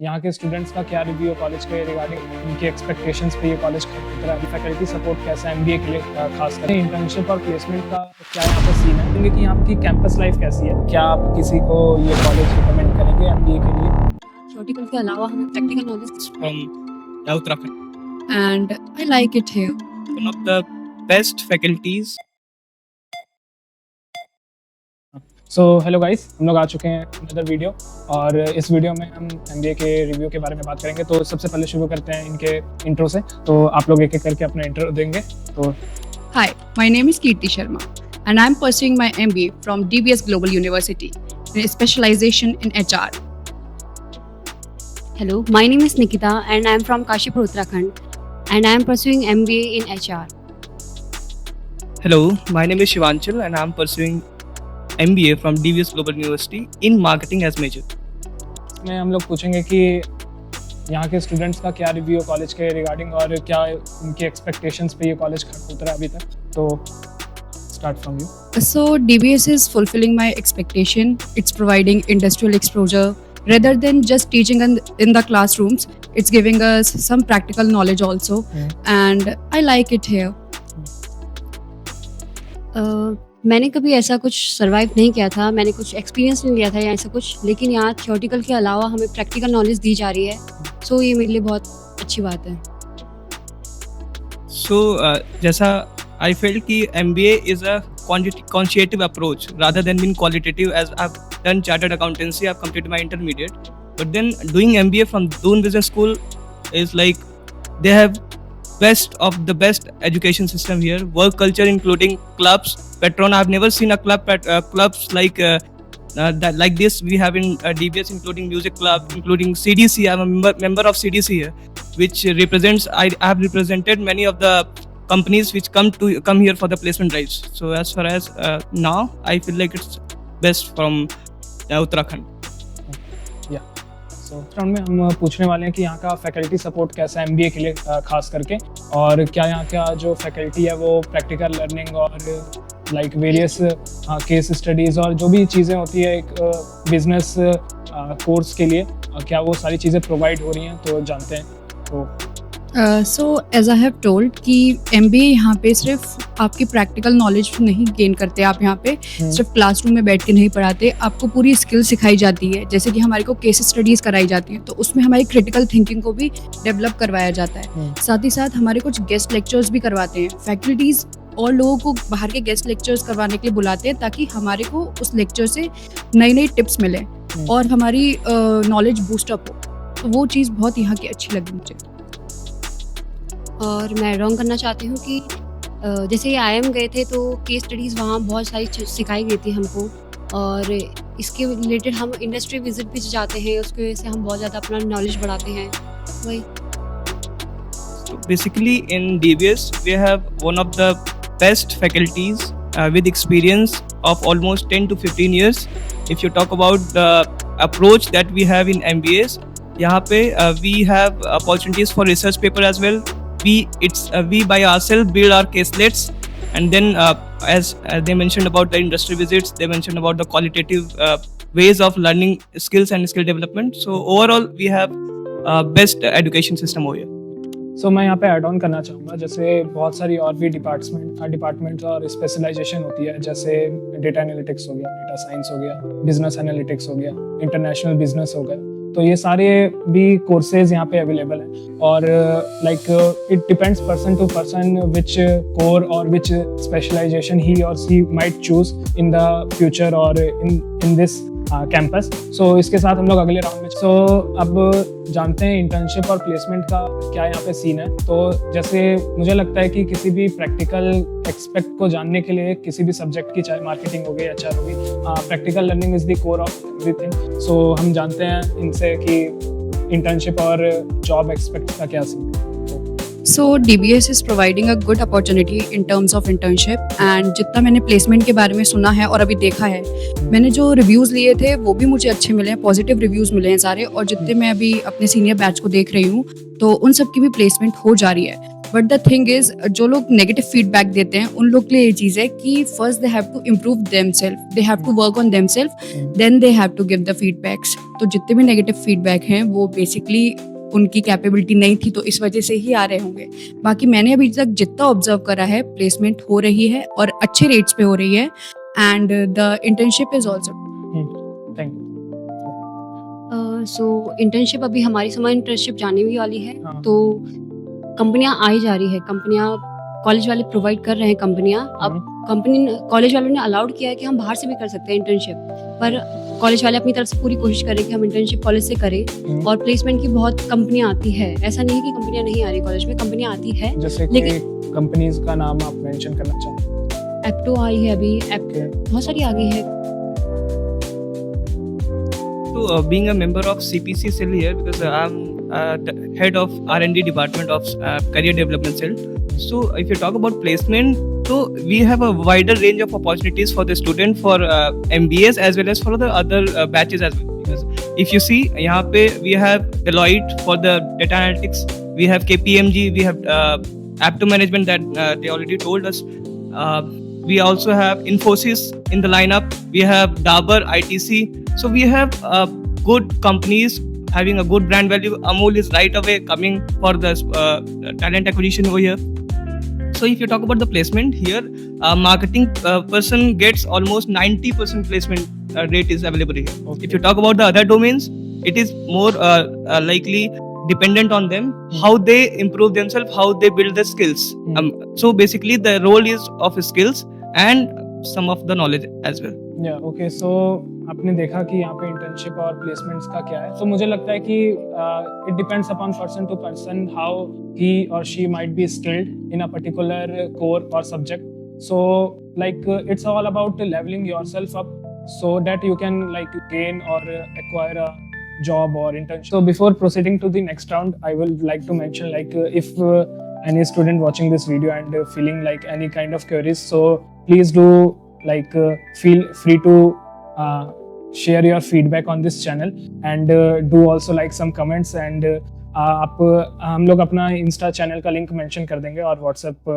यहाँ के स्टूडेंट्स का क्या रिव्यू है कॉलेज के रिगार्डिंग उनकी एक्सपेक्टेशंस पे ये कॉलेज का फैकल्टी सपोर्ट कैसा है एमबीए के लिए खास कर इंटर्नशिप और प्लेसमेंट का क्या यहाँ पे सीन है क्योंकि यहाँ की कैंपस लाइफ कैसी है, क्या आप किसी को ये कॉलेज रिकमेंड करेंगे एमबीए के लिए? Theoretical के अलावा हमें practical knowledge from Uttarakhand. and I like it here. One of the best faculties. So hello guys, हम लोग आ चुके हैं अनदर वीडियो और इस वीडियो में हम एमबीए के रिव्यू के बारे में बात करेंगे। तो सबसे पहले शुरू करते हैं इनके इंट्रो से। तो आप लोग एक एक करके अपना इंट्रो देंगे। तो Hi, my name is Kirti Sharma and I'm pursuing my MBA from DBS Global University in specialization in HR. Hello, my name is Nikita and I am from Kashipur, Uttarakhand and I am pursuing MBA in HR. Hello, my name is Shivanchal and I am pursuing MBA from DBS Global University in Marketing as major. इसमें हम लोग पूछेंगे कि यहाँ के students का क्या review है कॉलेज के रिगार्डिंग और क्या उनकी एक्सपेक्टेशंस पे ये कॉलेज उतरा अभी तक। तो start from you. So DBS is fulfilling my expectation. It's providing industrial exposure rather than just teaching in the classrooms. It's giving us some practical knowledge also and I like it here. मैंने कभी ऐसा कुछ survive नहीं किया था, मैंने कुछ experience नहीं लिया था या ऐसा कुछ, लेकिन यहाँ थियोरेटिकल के अलावा हमें प्रैक्टिकल नॉलेज दी जा रही है। सो ये मेरे लिए बहुत अच्छी बात है। So जैसा I felt कि MBA is a quantitative approach rather than being qualitative. As I've done chartered accountancy, I've completed my intermediate, but then doing MBA from Doon Business School is like they have best of the best education system here. Work culture including clubs, Petron. I've never seen a clubs like that like this we have in DBS, including music club, including CDC. I'm a member of CDC here, which represents. I have represented many of the companies which come here for the placement drives. So as far as now, I feel like it's best from Uttarakhand. So round में हम पूछने वाले हैं कि यहाँ का faculty support कैसा है एमबीए के लिए खास करके, और क्या यहाँ का जो फैकल्टी है वो प्रैक्टिकल लर्निंग और लाइक वेरियस केस स्टडीज़ और जो भी चीज़ें होती है एक बिजनेस कोर्स के लिए, क्या वो सारी चीज़ें प्रोवाइड हो रही हैं, तो जानते हैं। तो So as I have told कि MBA यहाँ पे सिर्फ आपकी प्रैक्टिकल नॉलेज नहीं गेन करते, आप यहाँ पे सिर्फ क्लासरूम में बैठ के नहीं पढ़ाते, आपको पूरी स्किल सिखाई जाती है। जैसे कि हमारे को केस स्टडीज़ कराई जाती हैं, तो उसमें हमारी क्रिटिकल थिंकिंग को भी डेवलप करवाया जाता है। साथ ही साथ हमारे कुछ गेस्ट लेक्चर्स भी करवाते हैं। फैकल्टीज़ और लोगों को बाहर के गेस्ट लेक्चर्स करवाने के लिए बुलाते हैं ताकि हमारे को उस लेक्चर से नई नई टिप्स मिलें और हमारी नॉलेज बूस्टअप हो। तो वो चीज़ बहुत यहाँ की अच्छी लगी मुझे। और मैं रॉन्ग करना चाहती हूँ कि जैसे ये IIM गए थे तो केस स्टडीज़ वहाँ बहुत सारी सिखाई गई थी हमको, और इसके रिलेटेड हम इंडस्ट्री विजिट भी जाते हैं, उसकी वजह से हम बहुत ज़्यादा अपना नॉलेज बढ़ाते हैं। वही So basically in DBS we have one of the best faculties with experience of almost 10 to 15 years. If you talk about the approach that we have in MBAs, यहाँ पे we have opportunities for research paper as well. We by ourselves build our caselets, and then as they mentioned about the industry visits, they mentioned about the qualitative ways of learning skills and skill development. So overall we have best education system over here. सो मैं यहाँ पे add on करना चाहूँगा, जैसे बहुत सारी और भी डिपार्टमेंट्स और स्पेशलाइजेशन होती है, जैसे डेटा एनालिटिक्स हो गया, डेटा साइंस हो गया, बिजनेस एनालिटिक्स हो गया, इंटरनेशनल बिजनेस हो गया। तो ये सारे भी कोर्सेज यहाँ पे अवेलेबल हैं और like it depends person to person which core or which specialization he or she might choose in the future or in this campus. सो इसके साथ हम लोग अगले राउंड में अब जानते हैं इंटर्नशिप और प्लेसमेंट का क्या यहाँ पे सीन है। तो जैसे मुझे लगता है कि किसी भी प्रैक्टिकल एक्सपेक्ट को जानने के लिए किसी भी सब्जेक्ट की, चाहे मार्केटिंग हो गई, HR होगी, practical learning is the core of everything. So हम जानते हैं इनसे कि इंटर्नशिप और जॉब एक्सपेक्ट का क्या सीन है। So DBS is providing a good opportunity in terms of internship, and जितना मैंने प्लेसमेंट के बारे में सुना है और अभी देखा है, मैंने जो रिव्यूज़ लिए थे वो भी मुझे अच्छे मिले हैं, पॉजिटिव रिव्यूज़ मिले हैं सारे, और जितने मैं अभी अपने सीनियर बैच को देख रही हूँ तो उन सब की भी प्लेसमेंट हो जा रही है। बट द थिंग इज जो लोग नेगेटिव फीडबैक देते हैं उन लोग के लिए ये चीज़ है कि first they have to improve themselves, they have to work on themselves, then they have to give the feedbacks. तो जितने भी नेगेटिव फीडबैक हैं वो बेसिकली उनकी कैपेबिलिटी नहीं थी तो इस वजह से ही आ रहे होंगे। बाकी मैंने अभी तक जितना ऑब्जर्व करा है प्लेसमेंट हो रही है और अच्छे रेट्स पे हो रही है and the internship is also. Thank you. So internship अभी हमारी समर इंटर्नशिप जाने भी वाली है। हाँ। तो कंपनियां आई जा रही है, कंपनियां कॉलेज वाले प्रोवाइड कर रहे हैं कंपनियां। अब कंपनी कॉलेज वालों ने अलाउड किया है कि हम बाहर से भी कर सकते हैं इंटर्नशिप, पर कॉलेज वाले अपनी तरफ से पूरी कोशिश करें कि हम इंटर्नशिप कॉलेज से करें। और प्लेसमेंट की बहुत कंपनियां आती है, ऐसा नहीं है कि कंपनियां नहीं आ रही कॉलेज में, कंपनियां आती है। जैसे लेकिन कंपनीज का नाम आप मेंशन करना चाहें? एप्टो आई है अभी, बहुत सारी आ गई है। So, being a member of CPC cell here, because I'm the head of R&D department of career development cell. So, if you talk about placement, so we have a wider range of opportunities for the student for MBAs as well as for the other batches as well. Because if you see, यहाँ पे we have Deloitte for the data analytics, we have KPMG, we have Apto management that they already told us. We also have Infosys in the lineup. We have Dabur, ITC. So we have good companies having a good brand value. Amul is right away coming for the talent acquisition over here. So if you talk about the placement here, marketing person gets almost 90% placement rate is available here. Okay. If you talk about the other domains, it is more likely dependent on them, how they improve themselves, how they build the skills. So basically the role is of skills and some of the knowledge as well. या okay. सो आपने देखा कि यहाँ पे internship और placements का क्या है। तो मुझे लगता है कि it depends upon person to person how he or she might be skilled in a particular core or subject. So like it's all about levelling yourself up so that you can like gain or acquire a job or internship. So before proceeding to the next round, I would like to mention like if any student watching this video and feeling like any kind of queries, so please do like feel free to share your feedback on this channel and do also like some comments and आप हम लोग अपना insta channel का link mention कर देंगे और WhatsApp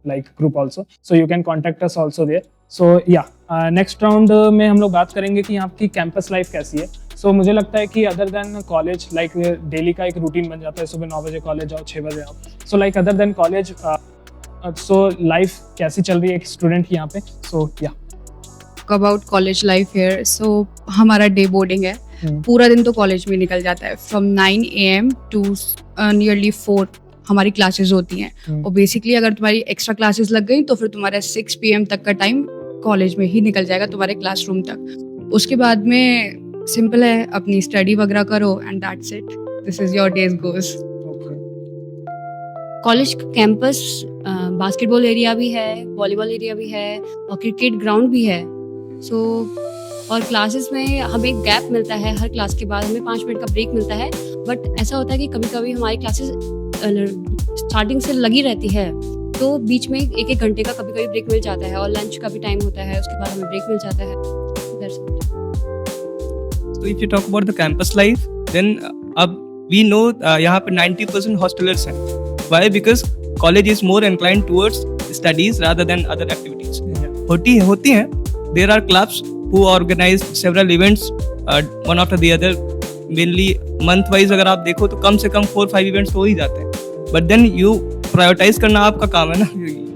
like group also, so you can contact us also there. So yeah next round में हम लोग बात करेंगे कि यहाँ की कैंपस लाइफ कैसी है. सो मुझे लगता है कि other than college like daily का एक रूटीन बन जाता है, सुबह 9 बजे कॉलेज आओ 6 बजे आओ. So like other than college so life कैसी चल रही है एक स्टूडेंट की यहाँ पे. सो या अबाउट कॉलेज लाइफ हियर. सो हमारा डे बोर्डिंग है, पूरा दिन तो कॉलेज में निकल जाता है. फ्रॉम 9 AM टू नियरली 4 हमारी क्लासेस होती हैं. और बेसिकली अगर तुम्हारी एक्स्ट्रा क्लासेस लग गई तो फिर तुम्हारा 6 PM तक का टाइम कॉलेज में ही निकल जाएगा, तुम्हारे क्लासरूम तक. उसके बाद में सिंपल है, अपनी स्टडी वगैरह करो and that's it. This is your days goes. College campus basketball area भी है, वॉलीबॉल एरिया भी है और क्रिकेट ग्राउंड भी है. सो और क्लासेस में हमें गैप मिलता है, हर क्लास के बाद हमें 5 मिनट का ब्रेक मिलता है. बट ऐसा होता है कि कभी कभी हमारी क्लासेस स्टार्टिंग से लगी रहती है तो बीच में 1-1 घंटे का कभी कभी ब्रेक मिल जाता है और लंच का भी टाइम होता है, उसके बाद हमें ब्रेक मिल जाता है. So if you talk about the campus life, then अब we know यहाँ पे 90% hostelers हैं. Why? Because college is more inclined towards studies rather than other activities. होती हैं. There are clubs who organize several events one after the other. Mainly month wise अगर आप देखो तो कम से कम 4-5 events हो ही जाते हैं. But then you prioritize करना आपका काम है ना.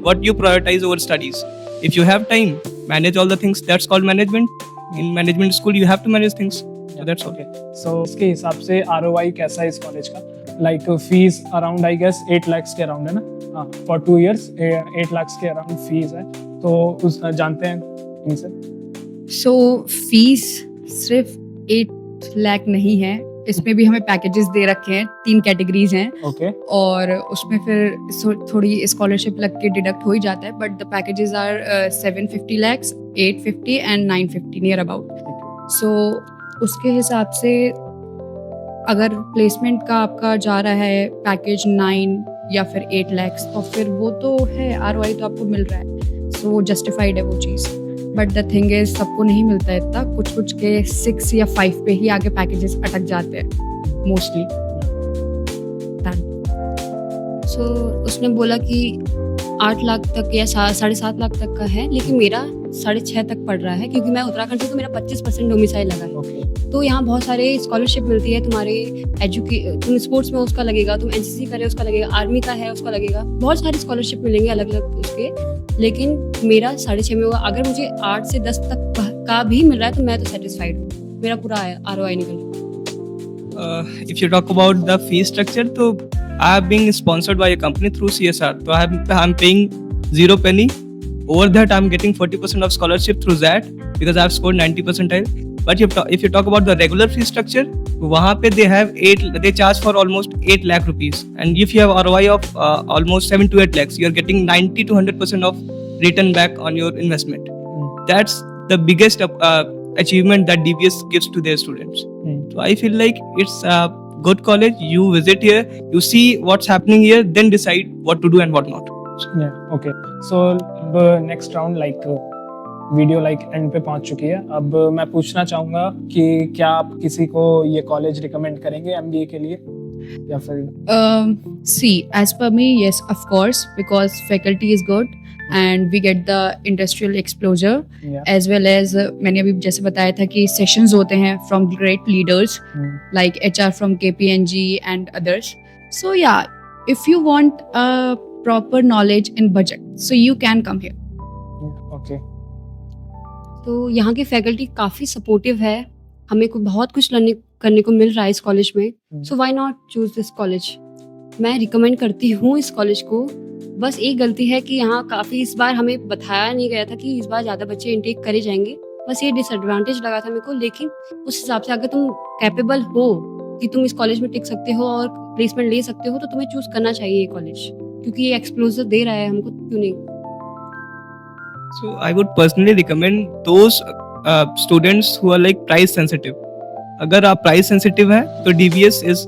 What you prioritize over studies. If you have time, manage all the things. That's called management. In management school you have to manage things. So that's okay. So इसके हिसाब से ROI कैसा है इस कॉलेज का? Like fees around I guess 8 lakhs के around है ना? हाँ, for 2 years 8 lakhs के अराउंड फीस है. तो उस जानते हैं इनसे. सो फीस सिर्फ 8 लाख नहीं है, इसमें भी हमें पैकेजेस दे रखे हैं. 3 कैटेगरीज हैं. Okay. और उसमें फिर थोड़ी स्कॉलरशिप लग के डिडक्ट हो ही जाता है. But the packages are 750 lakhs, 850 and 950 near about. So उसके हिसाब से अगर प्लेसमेंट का आपका जा रहा है पैकेज 9 या फिर 8 lakhs तो फिर वो तो है, ROI तो आपको मिल रहा है. सो जस्टिफाइड है वो चीज़. बट द थिंग इज सबको नहीं मिलता है इतना. कुछ के 6 या 5 पे ही आगे पैकेजेस अटक जाते हैं मोस्टली. सो उसने बोला कि 8 लाख तक या 7.5 लाख तक का है, लेकिन मेरा 6.5 तक पड़ रहा है क्योंकि मैं उत्तराखंड से, तो मेरा 25% डोमिसाइल लगा है। ओके। तो यहाँ बहुत सारे स्कॉलरशिप मिलती है, तुम्हारे तुम स्पोर्ट्स में उसका लगेगा, तुम एनसीसी करे उसका लगेगा, आर्मी का है उसका लगेगा, बहुत सारे स्कॉलरशिप मिलेंगे अलग अलग उसके। लेकिन मेरा 6.5 में हुआ। अगर मुझे 8 से 10 तक का भी मिल रहा है तो मैं तो सेटिस्फाइड हूँ, मेरा पूरा ROI निकल रहा है। If you talk about the fee structure, so I am being sponsored by a company through CSR. So I'm paying 0 penny. Over that, I'm getting 40% of scholarship through that because I've scored 90 percentile. But if you talk about the regular fee structure, वहाँ पे they charge for almost 8 lakh rupees. And if you have ROI of almost 7 to 8 lakhs, you're getting 90 to 100% of return back on your investment. That's the biggest achievement that DBS gives to their students. So I feel like it's a good college. You visit here, you see what's happening here, then decide what to do and what not. Yeah, okay. So अब next round video and पे पहुंच चुकी है। अब मैं पूछना चाहूँगा कि क्या आप किसी को ये कॉलेज रिकमेंड करेंगे MBA के लिए या फिर? See, as per me, yes, of course, because faculty is good and we get the industrial exposure, Yeah. as well as मैंने अभी जैसे बताया था कि sessions होते हैं from great leaders like HR from KPMG and others. So yeah, if you want a proper knowledge in budget, so you can come here. Okay. तो यहाँ की फैकल्टी काफ़ी सपोर्टिव है, हमें को बहुत कुछ लर्निंग करने को मिल रहा है इस कॉलेज में। So why not choose this college. मैं रिकमेंड करती हूँ इस कॉलेज को। बस एक गलती है कि यहाँ काफ़ी इस बार हमें बताया नहीं गया था कि इस बार ज़्यादा बच्चे इंटेक करे जाएंगे, बस ये डिसएडवांटेज लगा था मेरे को। लेकिन उस हिसाब से अगर तुम कैपेबल हो कि तुम इस कॉलेज में टिक सकते हो और प्लेसमेंट ले सकते हो तो तुम्हें चूज करना चाहिए ये कॉलेज, क्योंकि ये एक्सप्लोजर दे रहा है हमको, क्यों नहीं। So I would personally recommend those students who are like price sensitive. अगर आप price sensitive हैं तो DBS is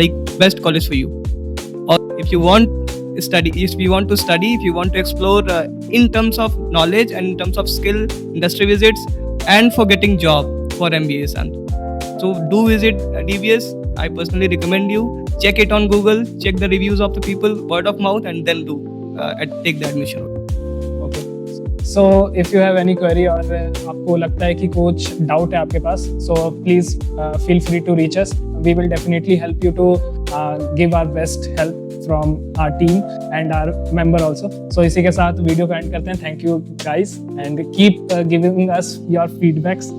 like best college for you. Or if you want study, if you want to explore in terms of knowledge and in terms of skill, industry visits, and for getting job for MBAs, and so do visit DBS. I personally recommend you check it on Google, check the reviews of the people, word of mouth, and then do take the admission. So if you have any query और आपको लगता है कि कुछ doubt है आपके पास, so please feel free to reach us. We will definitely help you to give our best help from our team and our member also. So इसी के साथ वीडियो को एंड करते हैं. Thank you guys and keep giving us your feedbacks.